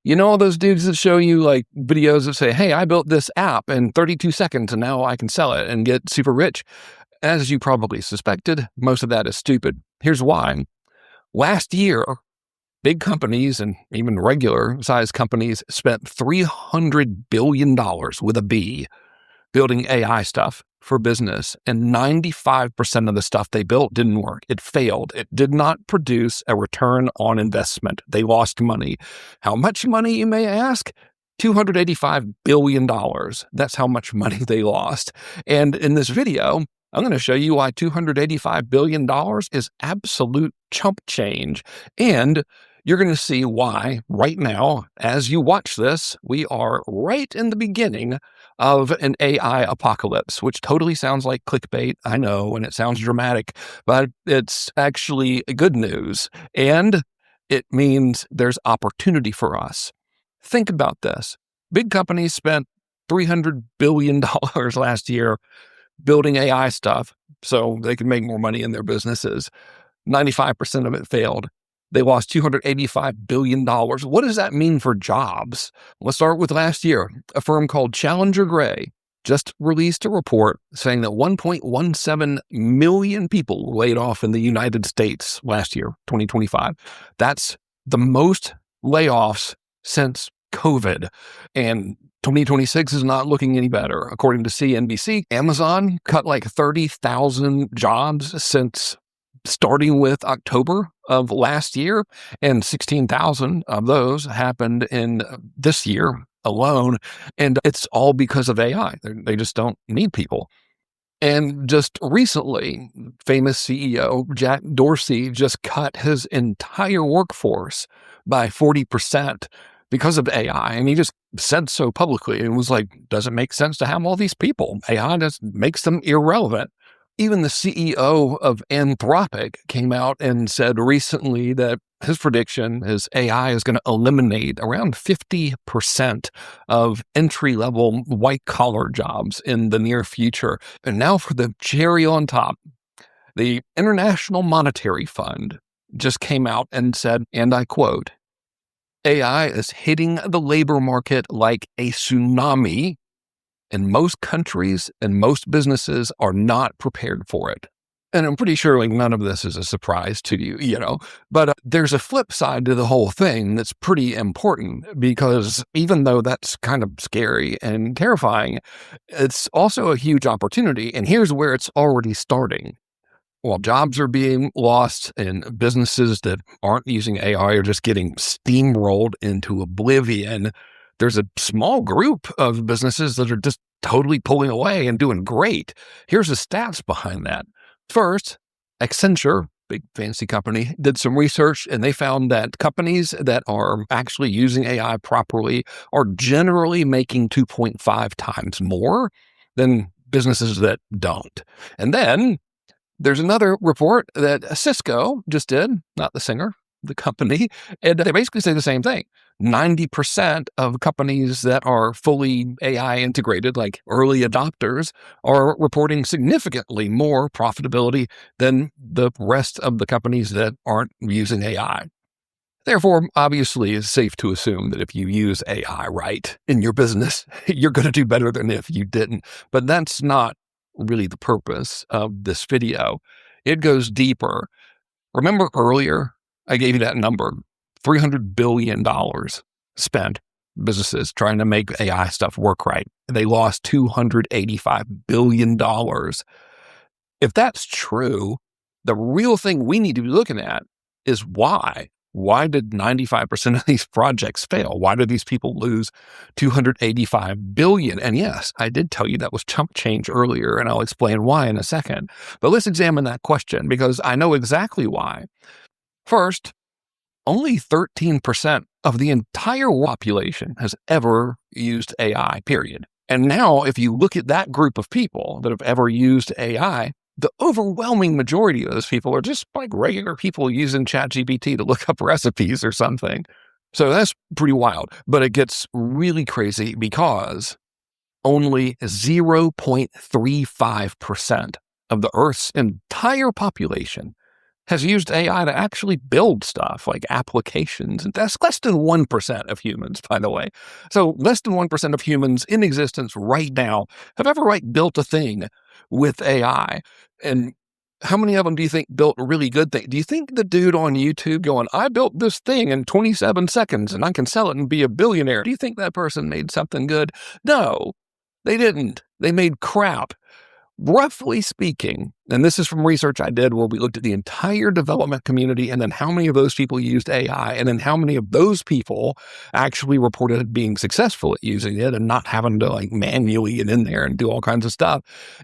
You know all those dudes that show you like videos that say, hey, I built this app in 32 seconds and now I can sell it and get super rich? As you probably suspected, most of that is stupid. Here's why. Last year, big companies and even regular sized companies spent $300 billion with a B building AI stuff for business, and 95% of the stuff they built didn't work. It failed. It did not produce a return on investment. They lost money. How much money, you may ask? $285 billion. That's how much money they lost. And in this video, I'm going to show you why $285 billion is absolute chump change. And you're going to see why right now, as you watch this, we are right in the beginning of an AI apocalypse, which totally sounds like clickbait. I know, and it sounds dramatic, but it's actually good news. And it means there's opportunity for us. Think about this. Big companies spent $300 billion last year building AI stuff so they could make more money in their businesses. 95% of it failed. They lost $285 billion. What does that mean for jobs? Let's start with last year. A firm called Challenger Gray just released a report saying that 1.17 million people were laid off in the United States last year, 2025. That's the most layoffs since COVID. And 2026 is not looking any better. According to CNBC, Amazon cut like 30,000 jobs since starting with October of last year, and 16,000 of those happened in this year alone. And it's all because of AI. They just don't need people. And just recently, famous CEO Jack Dorsey just cut his entire workforce by 40% because of AI. And he just said so publicly and was like, doesn't make sense to have all these people. AI just makes them irrelevant. Even the CEO of Anthropic came out and said recently that his prediction is AI is going to eliminate around 50% of entry-level white-collar jobs in the near future. And now for the cherry on top, the International Monetary Fund just came out and said, and I quote, AI is hitting the labor market like a tsunami, and most countries and most businesses are not prepared for it. And I'm pretty sure like none of this is a surprise to you, but there's a flip side to the whole thing that's pretty important, because even though that's kind of scary and terrifying, it's also a huge opportunity. And here's where it's already starting. While jobs are being lost and businesses that aren't using AI are just getting steamrolled into oblivion, there's a small group of businesses that are just totally pulling away and doing great. Here's the stats behind that. First, Accenture, big fancy company, did some research and they found that companies that are actually using AI properly are generally making 2.5 times more than businesses that don't. And then there's another report that Cisco just did, not the singer, the company, and they basically say the same thing. 90% of companies that are fully AI integrated, like early adopters, are reporting significantly more profitability than the rest of the companies that aren't using AI. Therefore, obviously, it's safe to assume that if you use AI right in your business, you're going to do better than if you didn't. But that's not really the purpose of this video. It goes deeper. Remember earlier, I gave you that number, $300 billion spent businesses trying to make AI stuff work right. They lost $285 billion. If that's true, the real thing we need to be looking at is why. Why did 95% of these projects fail? Why did these people lose $285 billion? And yes, I did tell you that was chump change earlier, and I'll explain why in a second. But let's examine that question, because I know exactly why. First, only 13% of the entire population has ever used AI, period. And now, if you look at that group of people that have ever used AI, the overwhelming majority of those people are just like regular people using ChatGPT to look up recipes or something. So that's pretty wild. But it gets really crazy because only 0.35% of the Earth's entire population has used AI to actually build stuff like applications. And that's less than 1% of humans, by the way. So less than 1% of humans in existence right now have ever built a thing with AI. And how many of them do you think built a really good thing? Do you think the dude on YouTube going, I built this thing in 27 seconds and I can sell it and be a billionaire? Do you think that person made something good? No, they didn't. They made crap. Roughly speaking, and this is from research I did where we looked at the entire development community and then how many of those people used AI and then how many of those people actually reported being successful at using it and not having to manually get in there and do all kinds of stuff.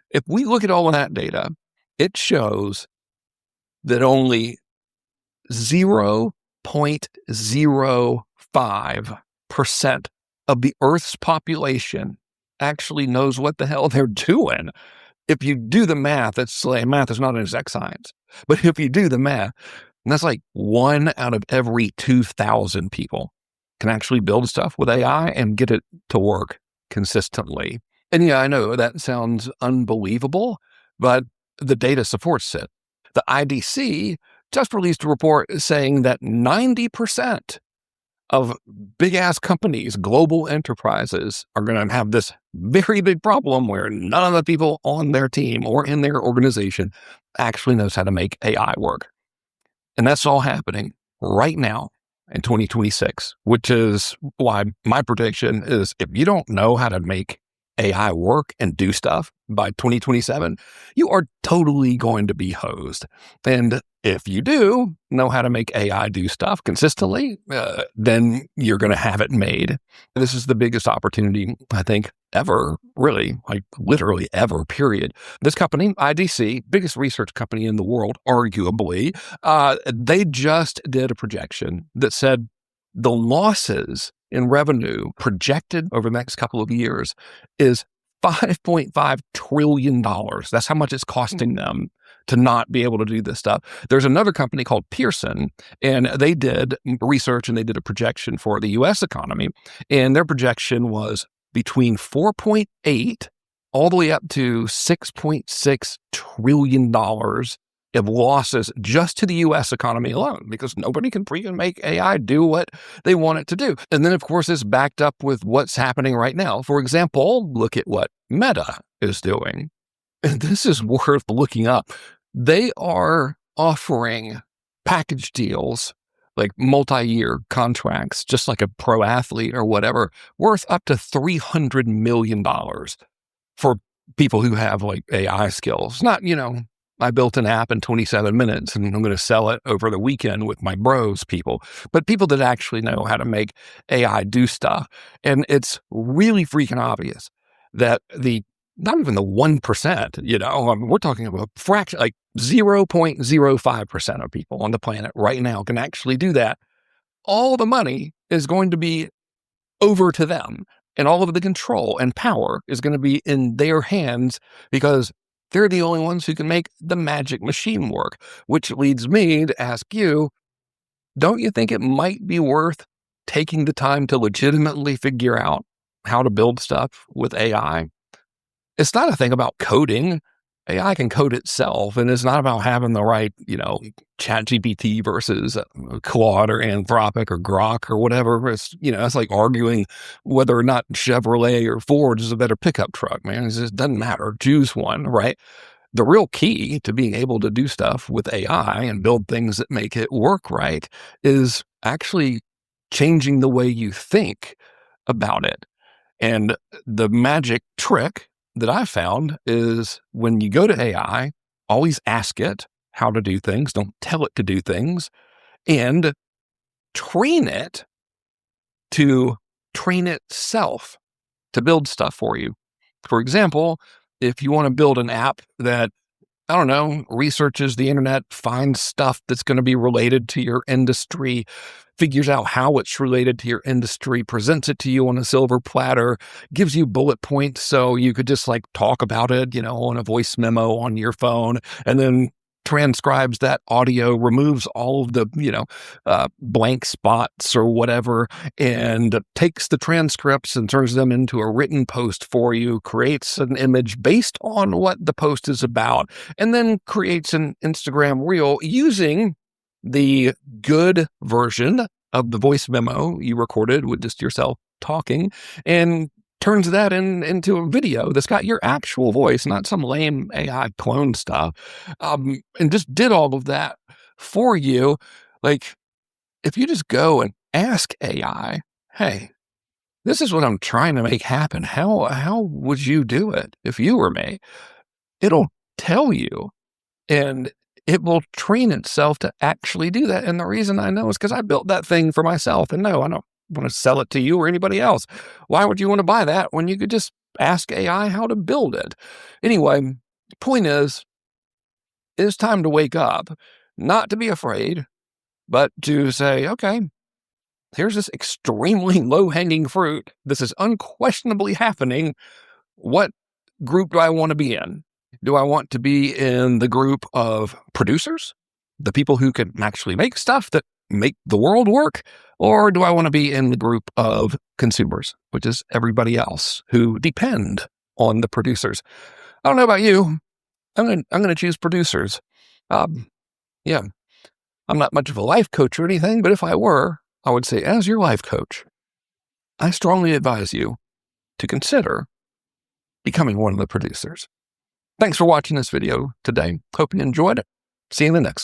If we look at all of that data, it shows that only 0.05% of the Earth's population actually knows what the hell they're doing. If you do the math, math is not an exact science, but if you do the math, that's 1 out of every 2,000 people can actually build stuff with AI and get it to work consistently. And yeah, I know that sounds unbelievable, but the data supports it. The IDC just released a report saying that 90% of big-ass companies, global enterprises, are going to have this very big problem where none of the people on their team or in their organization actually knows how to make AI work. And that's all happening right now in 2026, which is why my prediction is if you don't know how to make AI work and do stuff by 2027, you are totally going to be hosed. And if you do know how to make AI do stuff consistently, then you're going to have it made. This is the biggest opportunity, I think, ever, really, literally ever, period. This company, IDC, biggest research company in the world, arguably, they just did a projection that said the losses in revenue projected over the next couple of years is $5.5 trillion. That's how much it's costing them to not be able to do this stuff. There's another company called Pearson, and they did research and they did a projection for the U.S. economy. And their projection was between 4.8 all the way up to $6.6 trillion of losses just to the U.S. economy alone, because nobody can freaking make AI do what they want it to do. And then, of course, it's backed up with what's happening right now. For example, look at what Meta is doing. And this is worth looking up. They are offering package deals, like multi-year contracts, just like a pro athlete or whatever, worth up to $300 million for people who have AI skills. Not, I built an app in 27 minutes and I'm going to sell it over the weekend with my bros people, but people that actually know how to make AI do stuff. And it's really freaking obvious that not even the 1%, we're talking about a fraction, 0.05% of people on the planet right now can actually do that. All the money is going to be over to them, and all of the control and power is going to be in their hands because they're the only ones who can make the magic machine work, which leads me to ask you, don't you think it might be worth taking the time to legitimately figure out how to build stuff with AI? It's not a thing about coding. AI can code itself, and it's not about having the right, ChatGPT versus Claude or Anthropic or Grok or whatever. It's like arguing whether or not Chevrolet or Ford is a better pickup truck, man. It just doesn't matter. Choose one, right? The real key to being able to do stuff with AI and build things that make it work right is actually changing the way you think about it. And the magic trick that I found is when you go to AI, always ask it how to do things. Don't tell it to do things, and train it to train itself to build stuff for you. For example, if you want to build an app that, researches the internet, finds stuff that's going to be related to your industry, figures out how it's related to your industry, presents it to you on a silver platter, gives you bullet points so you could just talk about it, on a voice memo on your phone, and then transcribes that audio, removes all of the, blank spots or whatever, and takes the transcripts and turns them into a written post for you, creates an image based on what the post is about, and then creates an Instagram reel using the good version of the voice memo you recorded with just yourself talking, and turns that into a video that's got your actual voice, not some lame AI clone stuff, and just did all of that for you. Like, if you just go and ask AI, hey, this is what I'm trying to make happen. How would you do it if you were me? It'll tell you, and it will train itself to actually do that. And the reason I know is because I built that thing for myself. And no, I don't want to sell it to you or anybody else. Why would you want to buy that when you could just ask AI how to build it? Anyway, the point is, it's time to wake up, not to be afraid, but to say, okay, here's this extremely low-hanging fruit. This is unquestionably happening. What group do I want to be in? Do I want to be in the group of producers, the people who can actually make stuff that make the world work? Or do I want to be in the group of consumers, which is everybody else who depend on the producers? I don't know about you. I'm going to choose producers. Yeah, I'm not much of a life coach or anything, but if I were, I would say, as your life coach, I strongly advise you to consider becoming one of the producers. Thanks for watching this video today. Hope you enjoyed it. See you in the next one.